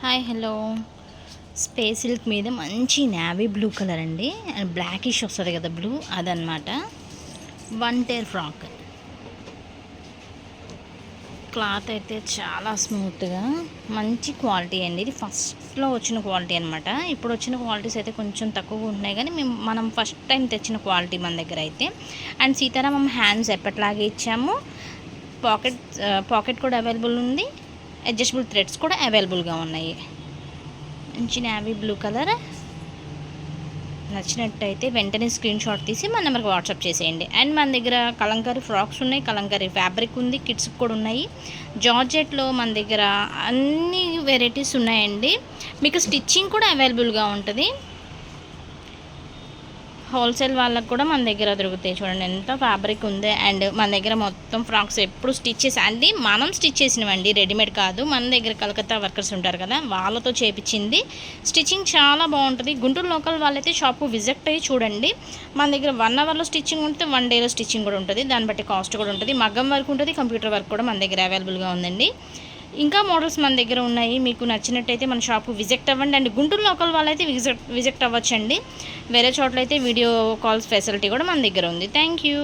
Hi hello. Space silk మీద మంచి navy blue colour అండి, అండ్ బ్లాకిష్ వస్తుంది కదా బ్లూ, అదనమాట. One tier frock. క్లాత్ అయితే చాలా స్మూత్గా మంచి క్వాలిటీ అండి. ఇది ఫస్ట్లో వచ్చిన క్వాలిటీ అనమాట. ఇప్పుడు వచ్చిన క్వాలిటీస్ అయితే కొంచెం తక్కువగా ఉంటున్నాయి, కానీ మనం ఫస్ట్ టైం తెచ్చిన క్వాలిటీ మన దగ్గర అయితే. అండ్ సీతారామం హ్యాండ్స్ ఎప్పట్లాగే ఇచ్చాము. పాకెట్ కూడా అవైలబుల్ ఉంది. అడ్జస్టబుల్ థ్రెడ్స్ కూడా అవైలబుల్గా ఉన్నాయి. మంచి నేవీ బ్లూ కలర్. నచ్చినట్టయితే వెంటనే స్క్రీన్ షాట్ తీసి మన నెంబర్కి వాట్సాప్ చేసేయండి. అండ్ మన దగ్గర కలంకారీ ఫ్రాక్స్ ఉన్నాయి, కలంకారీ ఫ్యాబ్రిక్ ఉంది, కిడ్స్కి కూడా ఉన్నాయి. జార్జెట్లో మన దగ్గర అన్ని వెరైటీస్ ఉన్నాయండి. మీకు స్టిచ్చింగ్ కూడా అవైలబుల్గా ఉంటుంది. హోల్సేల్ వాళ్ళకు కూడా మన దగ్గర దొరుకుతాయి. చూడండి ఎంత ఫ్యాబ్రిక్ ఉంది. అండ్ మన దగ్గర మొత్తం ఫ్రాక్స్ ఎప్పుడు స్టిచ్ చేసి అండి, మనం స్టిచ్ చేసినవండి, రెడీమేడ్ కాదు. మన దగ్గర కలకత్తా వర్కర్స్ ఉంటారు కదా, వాళ్ళతో చేపించింది. స్టిచ్చింగ్ చాలా బాగుంటుంది. గుంటూరు లోకల్ వాళ్ళైతే షాప్కు విజిట్ అయ్యి చూడండి. మన దగ్గర 1 అవర్లో స్టిచ్చింగ్ ఉంటుంది, 1 డేలో స్టిచ్చింగ్ కూడా ఉంటుంది. దాన్ని బట్టి కాస్ట్ కూడా ఉంటుంది. మగ్గం వర్క్ ఉంటుంది, కంప్యూటర్ వర్క్ కూడా మన దగ్గర అవైలబుల్గా ఉందండి. ఇంకా మోడల్స్ మన దగ్గర ఉన్నాయి. మీకు నచ్చినట్టయితే మన షాప్కు విజిట్ అవ్వండి. అండ్ గుంటూరు లోకల్ వాళ్ళైతే విజిట్ అవ్వచ్చండి. వేరే చోట్ల అయితే వీడియో కాల్స్ ఫెసిలిటీ కూడా మన దగ్గర ఉంది. Thank you.